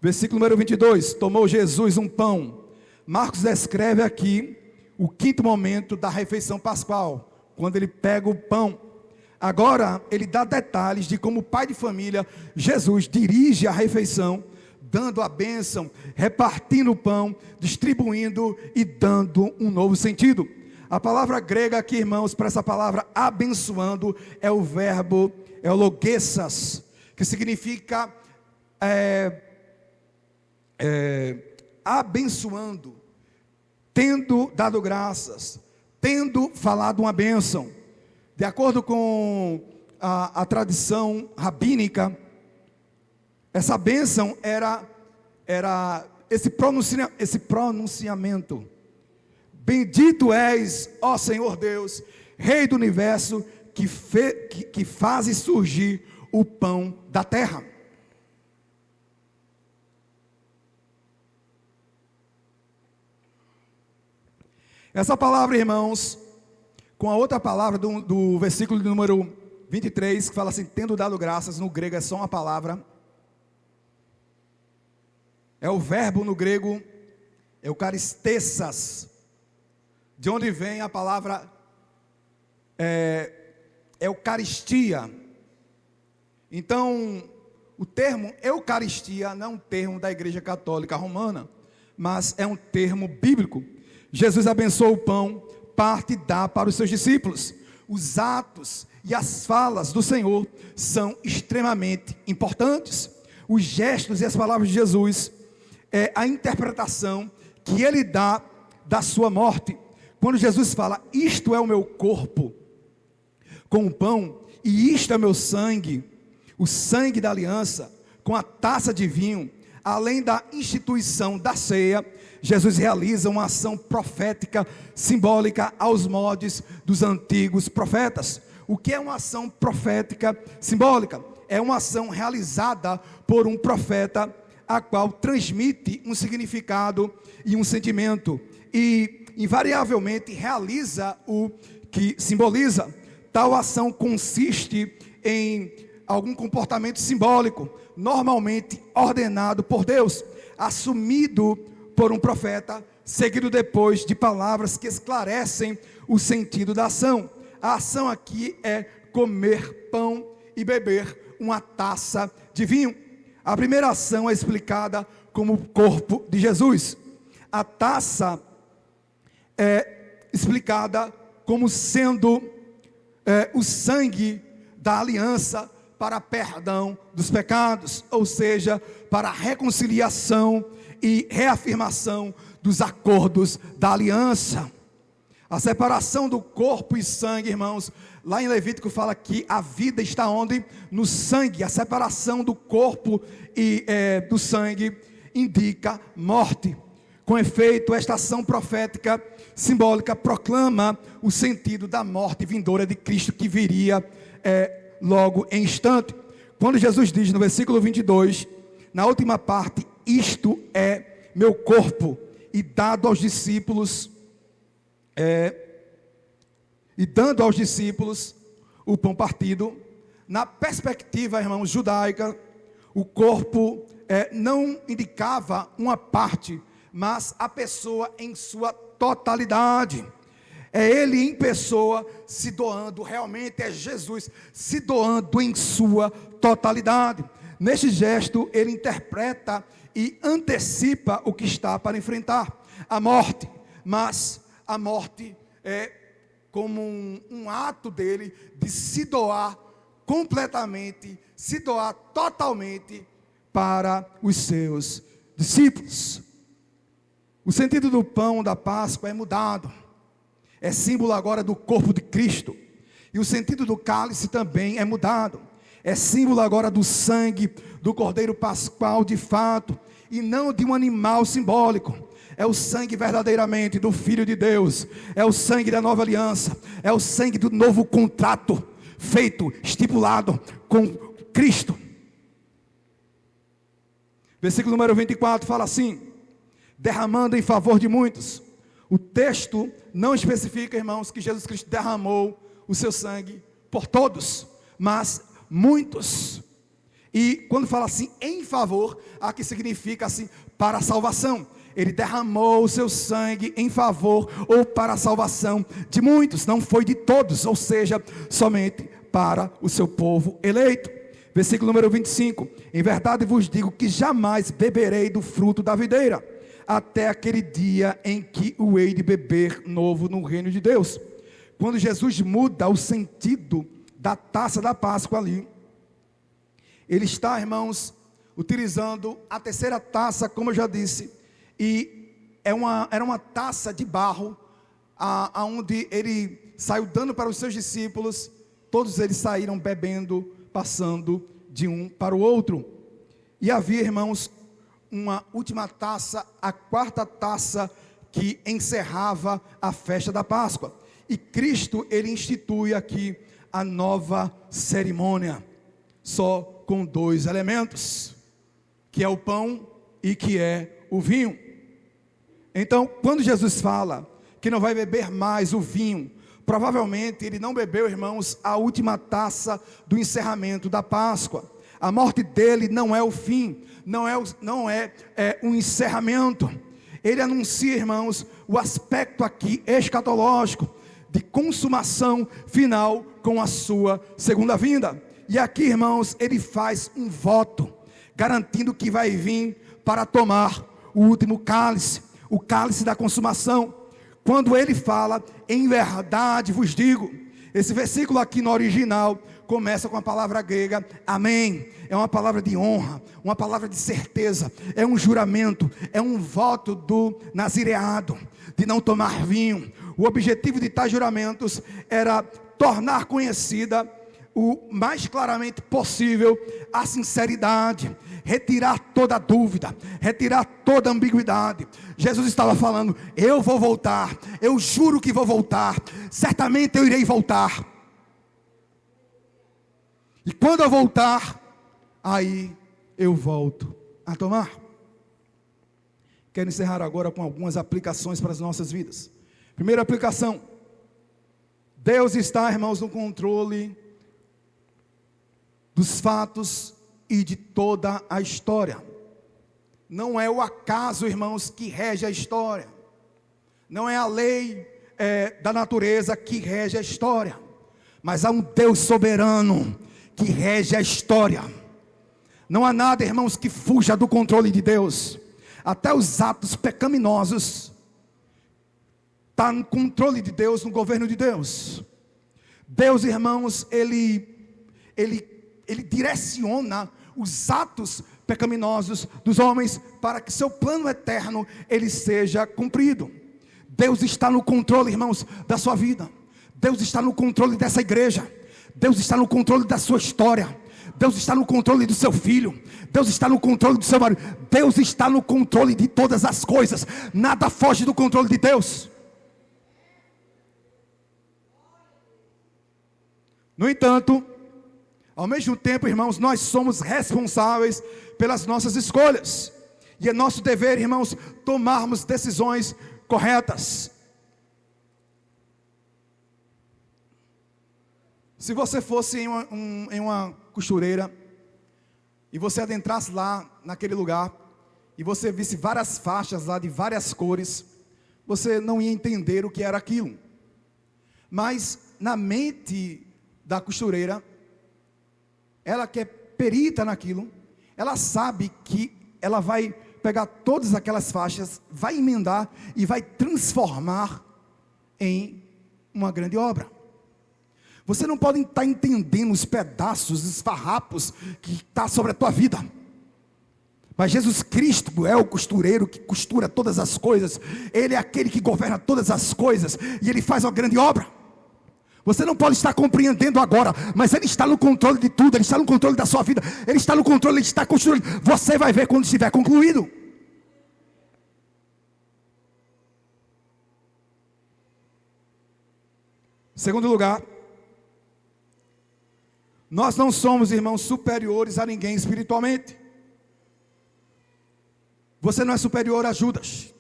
Versículo número 22, tomou Jesus um pão. Marcos descreve aqui o quinto momento da refeição pascual, quando ele pega o pão. Agora, ele dá detalhes de como o pai de família, Jesus, dirige a refeição, dando a bênção, repartindo o pão, distribuindo e dando um novo sentido. A palavra grega aqui, irmãos, para essa palavra abençoando, é o verbo, é o logessas, que significa abençoando, tendo dado graças, tendo falado uma bênção. De acordo com a tradição rabínica, essa bênção era esse pronunciamento. Bendito és, ó Senhor Deus, Rei do universo, que fazes surgir o pão da terra. Essa palavra, irmãos, com a outra palavra do versículo de número 23, que fala assim, tendo dado graças, no grego é só uma palavra. É o verbo no grego, eucaristessas, de onde vem a palavra Eucaristia. Então, o termo Eucaristia não é um termo da Igreja Católica Romana, mas é um termo bíblico. Jesus abençoa o pão, parte e dá para os seus discípulos. Os atos e as falas do Senhor são extremamente importantes. Os gestos e as palavras de Jesus é a interpretação que ele dá da sua morte. Quando Jesus fala, isto é o meu corpo com o pão, e isto é meu sangue, o sangue da aliança, com a taça de vinho, além da instituição da ceia, Jesus realiza uma ação profética, simbólica, aos moldes dos antigos profetas. O que é uma ação profética simbólica? É uma ação realizada por um profeta, a qual transmite um significado e um sentimento, e invariavelmente realiza o que simboliza. Tal ação consiste em algum comportamento simbólico, normalmente ordenado por Deus, assumido por um profeta, seguido depois de palavras que esclarecem o sentido da ação. A ação aqui é comer pão e beber uma taça de vinho. A primeira ação é explicada como o corpo de Jesus. A taça é explicada como sendo o sangue da aliança para perdão dos pecados, ou seja, para reconciliação e reafirmação dos acordos da aliança. A separação do corpo e sangue, irmãos, lá em Levítico fala que a vida está onde? No sangue. A separação do corpo e do sangue indica morte. Com efeito, esta ação profética simbólica proclama o sentido da morte vindoura de Cristo, que viria logo em instante. Quando Jesus diz no versículo 22, na última parte, isto é meu corpo, e dado aos discípulos, e dando aos discípulos o pão partido, na perspectiva, irmãos, judaica, o corpo não indicava uma parte, mas a pessoa em sua totalidade. É ele em pessoa se doando, realmente é Jesus se doando em sua totalidade. Neste gesto, ele interpreta e antecipa o que está para enfrentar, a morte. Mas a morte é como um ato dele de se doar completamente, se doar totalmente para os seus discípulos. O sentido do pão da Páscoa é mudado. É símbolo agora do corpo de Cristo. E o sentido do cálice também é mudado. É símbolo agora do sangue do Cordeiro Pascual de fato, e não de um animal simbólico. É o sangue verdadeiramente do Filho de Deus. É o sangue da nova aliança. É o sangue do novo contrato feito, estipulado com Cristo. Versículo número 24 fala assim: derramando em favor de muitos. O texto não especifica, irmãos, que Jesus Cristo derramou o seu sangue por todos, mas muitos. E quando fala assim, em favor, aqui significa assim, para a salvação. Ele derramou o seu sangue em favor ou para a salvação de muitos, não foi de todos, ou seja, somente para o seu povo eleito. Versículo número 25: em verdade vos digo que jamais beberei do fruto da videira, até aquele dia em que o hei de beber novo no reino de Deus. Quando Jesus muda o sentido da taça da Páscoa ali, ele está, irmãos, utilizando a terceira taça, como eu já disse, e era uma taça de barro, aonde ele saiu dando para os seus discípulos. Todos eles saíram bebendo, passando de um para o outro. E havia, irmãos, uma última taça, a quarta taça, que encerrava a festa da Páscoa. E Cristo, ele institui aqui a nova cerimônia, só com dois elementos, que é o pão e que é o vinho. Então, quando Jesus fala que não vai beber mais o vinho, provavelmente ele não bebeu, irmãos, a última taça do encerramento da Páscoa. A morte dele não é o fim, não é um encerramento. Ele anuncia, irmãos, o aspecto aqui escatológico de consumação final com a sua segunda vinda. E aqui, irmãos, ele faz um voto, garantindo que vai vir para tomar o último cálice, o cálice da consumação. Quando ele fala, em verdade vos digo, esse versículo aqui no original começa com a palavra grega amém. É uma palavra de honra, uma palavra de certeza, é um juramento, é um voto do nazireado, de não tomar vinho. O objetivo de tais juramentos era tornar conhecida o mais claramente possível a sinceridade, retirar toda dúvida, retirar toda ambiguidade. Jesus estava falando: eu vou voltar, eu juro que vou voltar, certamente eu irei voltar, e quando eu voltar, aí eu volto a tomar. Quero encerrar agora com algumas aplicações para as nossas vidas. Primeira aplicação: Deus está, irmãos, no controle dos fatos e de toda a história. Não é o acaso, irmãos, que rege a história. Não é a lei da natureza que rege a história. Mas há um Deus soberano que rege a história. Não há nada, irmãos, que fuja do controle de Deus. Até os atos pecaminosos estão no controle de Deus, no governo de Deus. Deus, irmãos, ele direciona os atos pecaminosos dos homens para que seu plano eterno ele seja cumprido. Deus está no controle, irmãos, da sua vida. Deus está no controle dessa igreja. Deus está no controle da sua história. Deus está no controle do seu filho. Deus está no controle do seu marido. Deus está no controle de todas as coisas. Nada foge do controle de Deus. No entanto, ao mesmo tempo, irmãos, nós somos responsáveis pelas nossas escolhas. E é nosso dever, irmãos, tomarmos decisões corretas. Se você fosse em uma costureira, e você adentrasse lá naquele lugar, e você visse várias faixas lá de várias cores, você não ia entender o que era aquilo. Mas na mente da costureira, ela que é perita naquilo, ela sabe que ela vai pegar todas aquelas faixas, vai emendar e vai transformar em uma grande obra. Você não pode estar entendendo os pedaços, os farrapos que está sobre a tua vida. Mas Jesus Cristo é o costureiro que costura todas as coisas. Ele é aquele que governa todas as coisas. E Ele faz uma grande obra. Você não pode estar compreendendo agora, mas Ele está no controle de tudo. Ele está no controle da sua vida. Ele está no controle, Ele está construindo. Você vai ver quando estiver concluído. Segundo lugar, nós não somos, irmãos, superiores a ninguém espiritualmente. Você não é superior a Judas.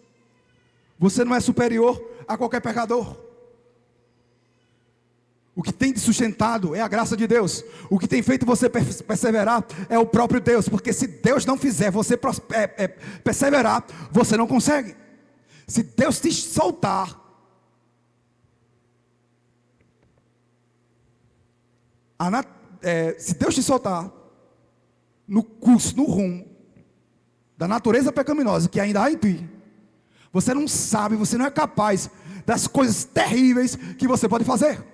Você não é superior a qualquer pecador. O que tem te sustentado é a graça de Deus. O que tem feito você perseverar é o próprio Deus. Porque se Deus não fizer você perseverar, você não consegue. Se Deus te soltar, se Deus te soltar no curso, no rumo da natureza pecaminosa que ainda há em ti, você não sabe, você não é capaz das coisas terríveis que você pode fazer.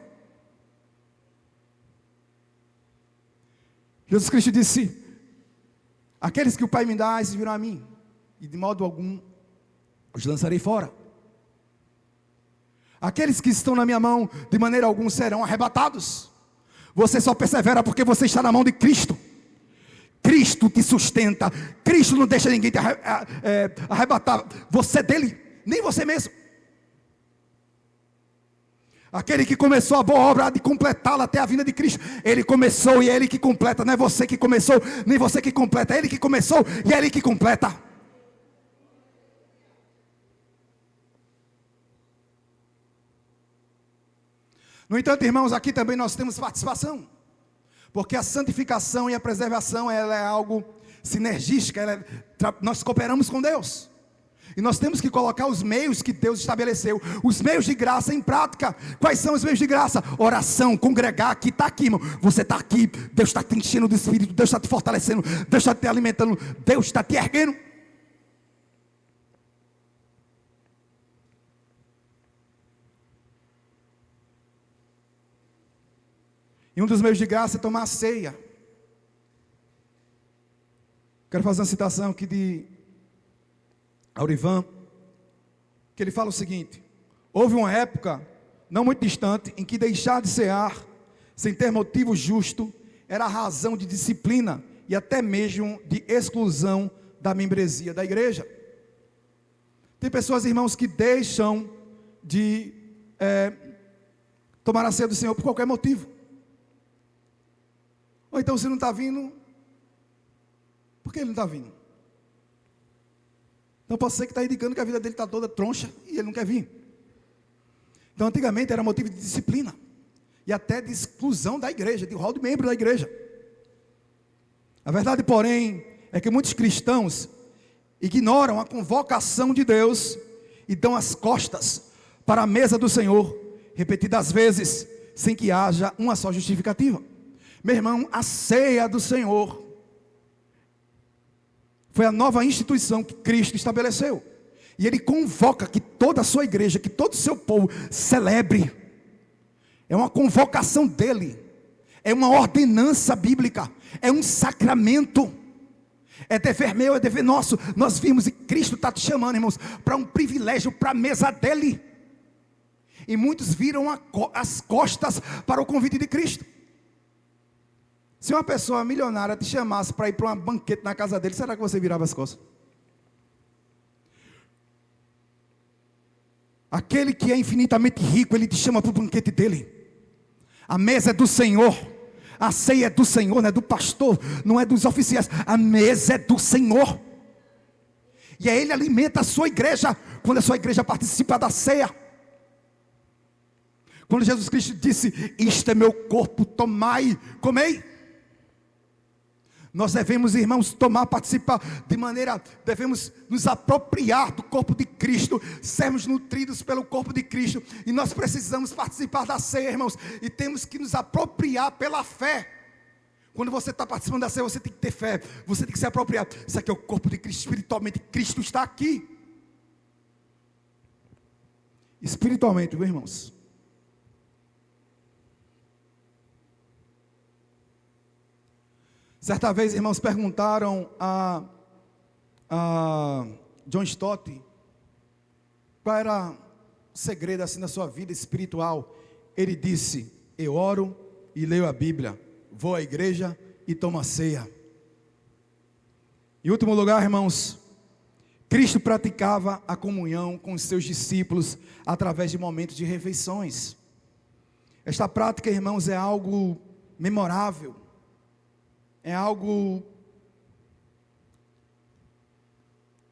Jesus Cristo disse: aqueles que o Pai me dá, esses virão a mim, e de modo algum os lançarei fora. Aqueles que estão na minha mão, de maneira alguma serão arrebatados. Você só persevera porque você está na mão de Cristo. Cristo te sustenta. Cristo não deixa ninguém te arrebatar. Você dele, nem você mesmo. Aquele que começou a boa obra, há de completá-la até a vinda de Cristo. Ele começou e é Ele que completa. Não é você que começou, nem você que completa. É Ele que começou e é Ele que completa. No entanto, irmãos, aqui também nós temos participação. Porque a santificação e a preservação, ela é algo sinergística. Nós cooperamos com Deus. E nós temos que colocar os meios que Deus estabeleceu, os meios de graça em prática. Quais são os meios de graça? Oração, congregar, aqui está aqui, irmão. Você está aqui, Deus está te enchendo do Espírito, Deus está te fortalecendo, Deus está te alimentando, Deus está te erguendo. E um dos meios de graça é tomar a ceia. Quero fazer uma citação aqui de Aurivan, que ele fala o seguinte: houve uma época, não muito distante, em que deixar de cear, sem ter motivo justo, era razão de disciplina e até mesmo de exclusão da membresia da igreja. Tem pessoas, irmãos, que deixam de tomar a ceia do Senhor por qualquer motivo. Ou então, se não está vindo, por que ele não está vindo? Então pode ser que está indicando que a vida dele está toda troncha e ele não quer vir. Então antigamente era motivo de disciplina e até de exclusão da igreja, de rol de membro da igreja. A verdade, porém, é que muitos cristãos ignoram a convocação de Deus e dão as costas para a mesa do Senhor, repetidas vezes, sem que haja uma só justificativa. Meu irmão, a ceia do Senhor foi a nova instituição que Cristo estabeleceu. E Ele convoca que toda a sua igreja, que todo o seu povo celebre. É uma convocação dEle. É uma ordenança bíblica. É um sacramento. É dever meu, é dever nosso. Nós vimos e Cristo está te chamando, irmãos, para um privilégio, para a mesa dEle. E muitos viram as costas para o convite de Cristo. Se uma pessoa milionária te chamasse para ir para um banquete na casa dele, será que você virava as costas? Aquele que é infinitamente rico, ele te chama para o banquete dele. A mesa é do Senhor. A ceia é do Senhor, não é do pastor, não é dos oficiais. A mesa é do Senhor. E aí Ele alimenta a sua igreja, quando a sua igreja participa da ceia. Quando Jesus Cristo disse: isto é meu corpo, tomai, comei. Nós devemos, irmãos, participar de maneira, devemos nos apropriar do corpo de Cristo, sermos nutridos pelo corpo de Cristo, e nós precisamos participar da ceia, irmãos, e temos que nos apropriar pela fé. Quando você está participando da ceia, você tem que ter fé, você tem que se apropriar. Isso aqui é o corpo de Cristo, espiritualmente Cristo está aqui. Espiritualmente, meus irmãos. Certa vez, irmãos, perguntaram a John Stott qual era o segredo assim da sua vida espiritual. Ele disse: eu oro e leio a Bíblia, vou à igreja e tomo a ceia. Em último lugar, irmãos, Cristo praticava a comunhão com os seus discípulos através de momentos de refeições. Esta prática, irmãos, é algo memorável. É algo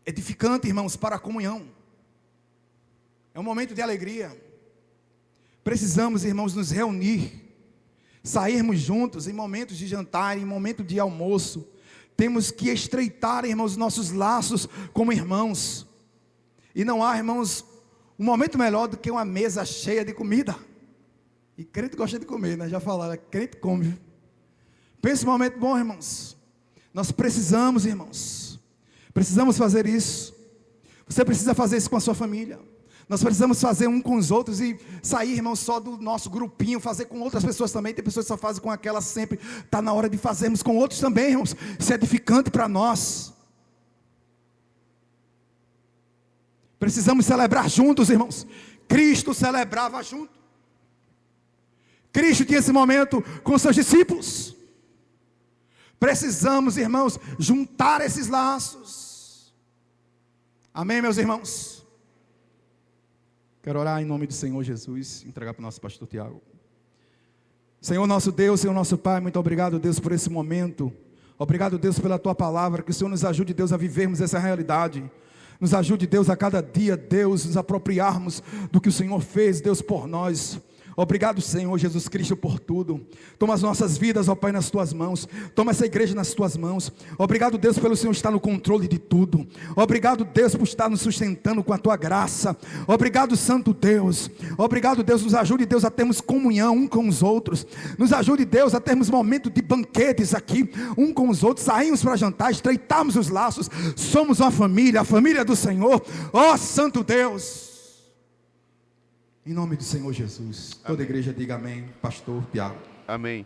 edificante, irmãos, para a comunhão. É um momento de alegria. Precisamos, irmãos, nos reunir sairmos juntos em momentos de jantar, em momento de almoço. Temos que estreitar, irmãos, nossos laços como irmãos. E não há, irmãos, um momento melhor do que uma mesa cheia de comida. E crente gosta de comer, né? Já falaram, crente come. Pensa um momento bom, irmãos. Nós precisamos, irmãos. Precisamos fazer isso. Você precisa fazer isso com a sua família. Nós precisamos fazer um com os outros e sair, irmãos, só do nosso grupinho, fazer com outras pessoas também. Tem pessoas que só fazem com aquelas sempre. Está na hora de fazermos com outros também, irmãos. Isso é edificante para nós. Precisamos celebrar juntos, irmãos. Cristo celebrava junto. Cristo tinha esse momento com seus discípulos. Precisamos, irmãos, juntar esses laços. Amém, meus irmãos? Quero orar em nome do Senhor Jesus, entregar para o nosso pastor Tiago. Senhor nosso Deus, Senhor nosso Pai, muito obrigado, Deus, por esse momento. Obrigado, Deus, pela Tua palavra, que o Senhor nos ajude, Deus, a vivermos essa realidade. Nos ajude, Deus, a cada dia, Deus, nos apropriarmos do que o Senhor fez, Deus, por nós. Obrigado, Senhor Jesus Cristo, por tudo. Toma as nossas vidas, ó Pai, nas Tuas mãos. Toma essa igreja nas Tuas mãos. Obrigado, Deus, pelo Senhor estar no controle de tudo. Obrigado, Deus, por estar nos sustentando com a Tua graça. Obrigado, Santo Deus. Obrigado, Deus, nos ajude, Deus, a termos comunhão um com os outros. Nos ajude, Deus, a termos momento de banquetes aqui, um com os outros. Saímos para jantar, estreitarmos os laços. Somos uma família, a família do Senhor. Ó Santo Deus. Em nome do Senhor Jesus. Toda a igreja diga amém. Pastor Tiago. Amém.